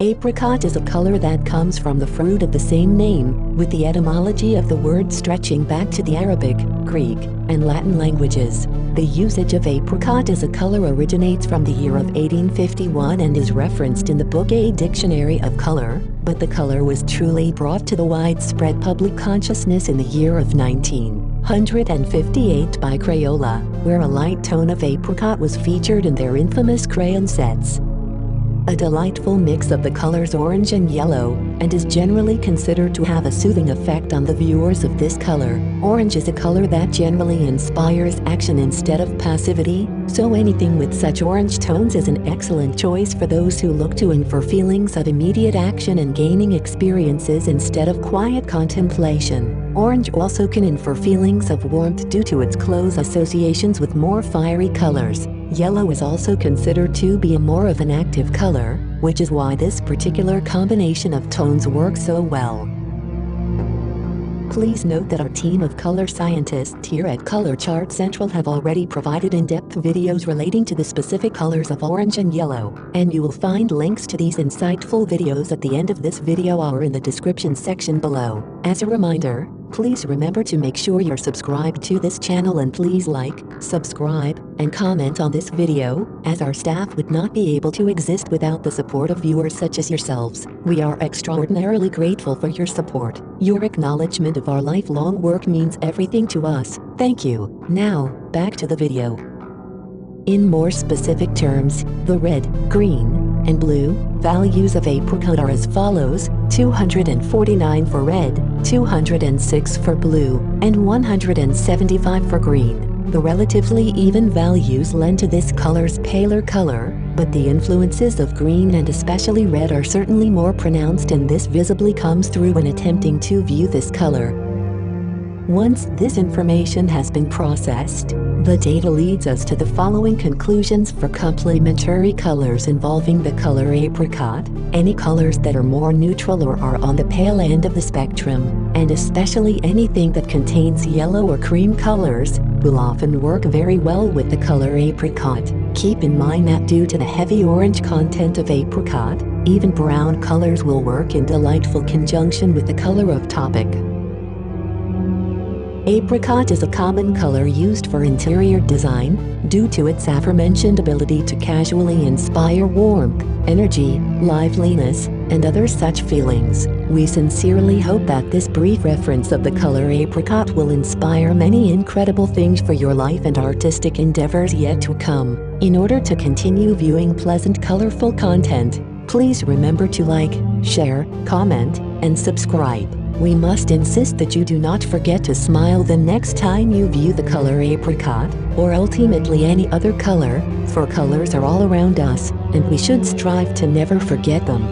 Apricot is a color that comes from the fruit of the same name, with the etymology of the word stretching back to the Arabic, Greek, and Latin languages. The usage of apricot as a color originates from the year of 1851 and is referenced in the book A Dictionary of Color, but the color was truly brought to the widespread public consciousness in the year of 1958 by Crayola, where a light tone of apricot was featured in their infamous crayon sets. A delightful mix of the colors orange and yellow, and is generally considered to have a soothing effect on the viewers of this color. Orange is a color that generally inspires action instead of passivity, so anything with such orange tones is an excellent choice for those who look to and for feelings of immediate action and gaining experiences instead of quiet contemplation. Orange also can infer feelings of warmth due to its close associations with more fiery colors. Yellow is also considered to be a more of an active color, which is why this particular combination of tones works so well. Please note that our team of color scientists here at Color Chart Central have already provided in-depth videos relating to the specific colors of orange and yellow, and you will find links to these insightful videos at the end of this video or in the description section below. As a reminder, please remember to make sure you're subscribed to this channel and please like, subscribe, and comment on this video, as our staff would not be able to exist without the support of viewers such as yourselves. We are extraordinarily grateful for your support. Your acknowledgement of our lifelong work means everything to us. Thank you. Now, back to the video. In more specific terms, the red, green, and blue values of apricot are as follows: 249 for red, 206 for blue, and 175 for green. The relatively even values lend to this color's paler color, but the influences of green and especially red are certainly more pronounced, and this visibly comes through when attempting to view this color. Once this information has been processed, the data leads us to the following conclusions for complementary colors involving the color apricot. Any colors that are more neutral or are on the pale end of the spectrum, and especially anything that contains yellow or cream colors, will often work very well with the color apricot. Keep in mind that due to the heavy orange content of apricot, even brown colors will work in delightful conjunction with the color of topic. Apricot is a common color used for interior design, due to its aforementioned ability to casually inspire warmth, energy, liveliness, and other such feelings. We sincerely hope that this brief reference of the color apricot will inspire many incredible things for your life and artistic endeavors yet to come. In order to continue viewing pleasant, colorful content, please remember to like, share, comment, and subscribe. We must insist that you do not forget to smile the next time you view the color apricot, or ultimately any other color, for colors are all around us, and we should strive to never forget them.